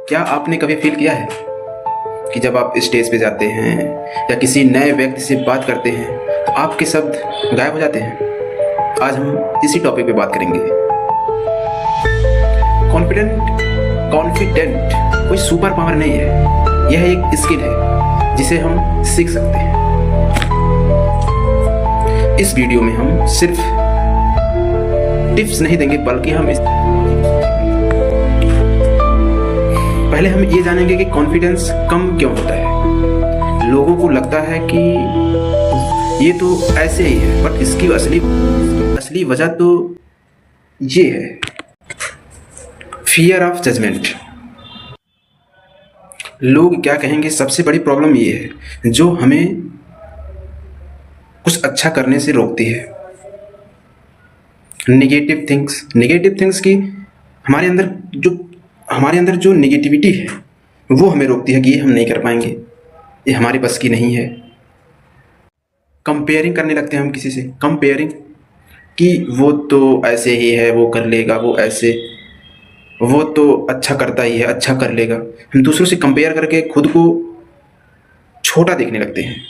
क्या आपने कभी फील किया है कि जब आप स्टेज पे जाते हैं या किसी नए व्यक्ति से बात करते हैं तो आपके शब्द गायब हो जाते हैं? आज हम इसी टॉपिक पे बात करेंगे। कॉन्फिडेंट कोई सुपर पावर नहीं है, यह एक स्किल है जिसे हम सीख सकते हैं। इस वीडियो में हम सिर्फ टिप्स नहीं देंगे बल्कि पहले हम ये जानेंगे कि कॉन्फिडेंस कम क्यों होता है। लोगों को लगता है कि ये तो ऐसे ही है, बट इसकी असली वजह तो ये है, फियर ऑफ जजमेंट। लोग क्या कहेंगे, सबसे बड़ी प्रॉब्लम ये है जो हमें कुछ अच्छा करने से रोकती है। नेगेटिव थिंग्स की हमारे अंदर जो नेगेटिविटी है वो हमें रोकती है कि ये हम नहीं कर पाएंगे, ये हमारे बस की नहीं है। कंपेयरिंग करने लगते हैं हम किसी से, कंपेयरिंग कि वो तो ऐसे ही है, वो कर लेगा, वो तो अच्छा करता ही है, अच्छा कर लेगा। हम दूसरों से कंपेयर करके खुद को छोटा देखने लगते हैं।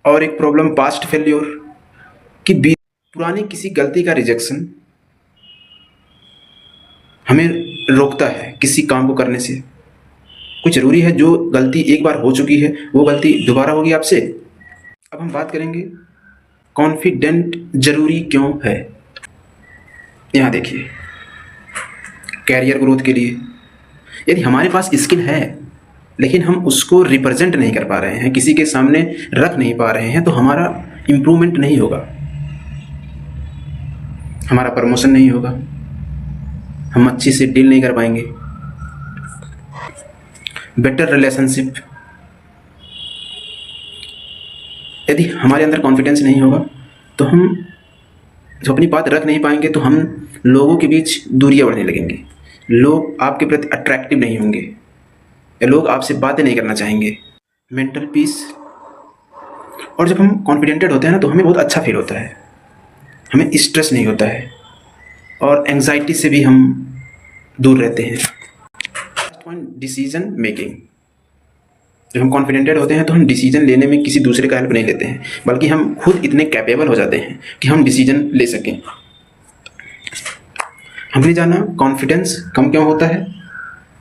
और एक प्रॉब्लम पास्ट फेल्योर कि पुरानी किसी गलती का रिजेक्शन हमें रोकता है किसी काम को करने से। कोई ज़रूरी है जो गलती एक बार हो चुकी है वो गलती दोबारा होगी आपसे? अब हम बात करेंगे कॉन्फिडेंट ज़रूरी क्यों है। यहाँ देखिए, कैरियर ग्रोथ के लिए यदि हमारे पास स्किल है लेकिन हम उसको रिप्रेजेंट नहीं कर पा रहे हैं, किसी के सामने रख नहीं पा रहे हैं, तो हमारा इम्प्रूवमेंट नहीं होगा, हमारा प्रमोशन नहीं होगा, हम अच्छी से डील नहीं कर पाएंगे। बेटर रिलेशनशिप, यदि हमारे अंदर कॉन्फिडेंस नहीं होगा तो हम जो अपनी बात रख नहीं पाएंगे, तो हम लोगों के बीच दूरियां बढ़ने लगेंगे, लोग आपके प्रति अट्रैक्टिव नहीं होंगे या लोग आपसे बातें नहीं करना चाहेंगे। मेंटल पीस, और जब हम कॉन्फिडेंटेड होते हैं ना तो हमें बहुत अच्छा फील होता है, हमें स्ट्रेस नहीं होता है और एंजाइटी से भी हम दूर रहते हैं। डिसीजन मेकिंग, जब हम कॉन्फिडेंटेड होते हैं तो हम डिसीजन लेने में किसी दूसरे का हेल्प नहीं लेते हैं, बल्कि हम खुद इतने कैपेबल हो जाते हैं कि हम डिसीजन ले सकें। हमने जाना कॉन्फिडेंस कम क्यों होता है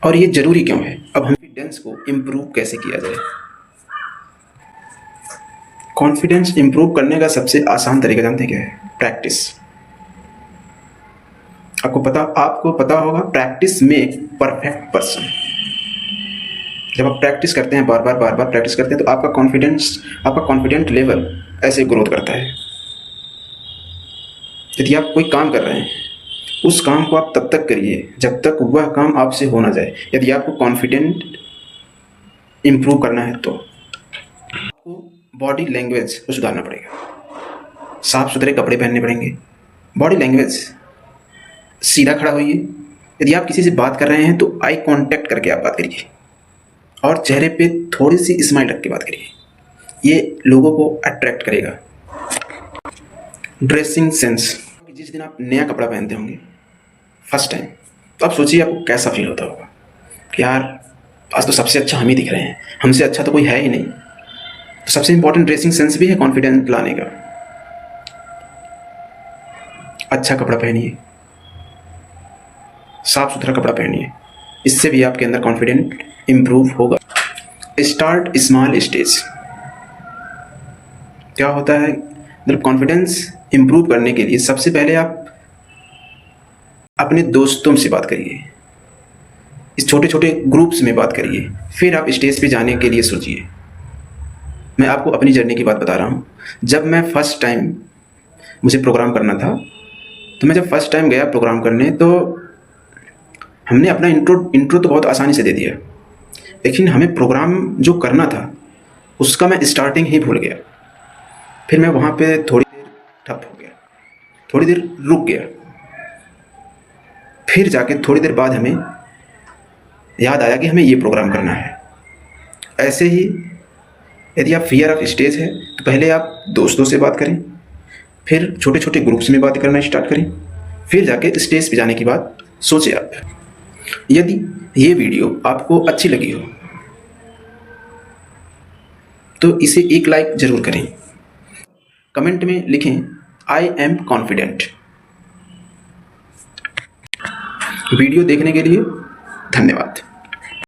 और ये ज़रूरी क्यों है। अब हम कॉन्फिडेंस को इम्प्रूव कैसे किया जाए। कॉन्फिडेंस इम्प्रूव करने का सबसे आसान तरीका जानते हैं क्या है? प्रैक्टिस। आपको पता होगा, प्रैक्टिस में परफेक्ट पर्सन। जब आप प्रैक्टिस करते हैं, बार बार प्रैक्टिस करते हैं, तो आपका कॉन्फिडेंट लेवल ऐसे ग्रोथ करता है। यदि आप कोई काम कर रहे हैं, उस काम को आप तब तक करिए जब तक वह काम आपसे हो ना जाए। यदि आपको कॉन्फिडेंट इम्प्रूव करना है तो आपको बॉडी लैंग्वेज को सुधारना पड़ेगा, साफ सुथरे कपड़े पहनने पड़ेंगे, बॉडी लैंग्वेज, सीधा खड़ा होइए। यदि आप किसी से बात कर रहे हैं तो आई कांटेक्ट करके आप बात करिए और चेहरे पे थोड़ी सी स्माइल रख के बात करिए, ये लोगों को अट्रैक्ट करेगा। ड्रेसिंग सेंस, जिस दिन आप नया कपड़ा पहनते होंगे फर्स्ट टाइम, तो आप सोचिए आपको कैसा फील होता होगा कि यार आज तो सबसे अच्छा हम ही दिख रहे हैं, हमसे अच्छा तो कोई है ही नहीं। तो सबसे इंपॉर्टेंट ड्रेसिंग सेंस भी है कॉन्फिडेंस लाने का। अच्छा कपड़ा पहनिए, साफ सुथरा कपड़ा पहनिए, इससे भी आपके अंदर कॉन्फिडेंट इम्प्रूव होगा। Start small stage. क्या होता है, मतलब कॉन्फिडेंस इम्प्रूव करने के लिए सबसे पहले आप अपने दोस्तों से बात करिए, इस छोटे छोटे ग्रुप्स में बात करिए, फिर आप स्टेज पे जाने के लिए सोचिए। मैं आपको अपनी जर्नी की बात बता रहा हूँ। जब मैं फर्स्ट टाइम, मुझे प्रोग्राम करना था, तो मैं जब फर्स्ट टाइम गया प्रोग्राम करने, तो हमने अपना इंट्रो तो बहुत आसानी से दे दिया, लेकिन हमें प्रोग्राम जो करना था उसका मैं स्टार्टिंग ही भूल गया। फिर मैं वहाँ पे थोड़ी देर ठप हो गया, थोड़ी देर रुक गया, फिर जाके थोड़ी देर बाद हमें याद आया कि हमें ये प्रोग्राम करना है। ऐसे ही यदि आप फियर ऑफ स्टेज है तो पहले आप दोस्तों से बात करें, फिर छोटे छोटे ग्रुप्स में बात करना स्टार्ट करें, फिर जाके स्टेज पे जाने की बात सोचें आप। यदि ये वीडियो आपको अच्छी लगी हो तो इसे एक लाइक ज़रूर करें। कमेंट में लिखें आई एम कॉन्फिडेंट। वीडियो देखने के लिए धन्यवाद।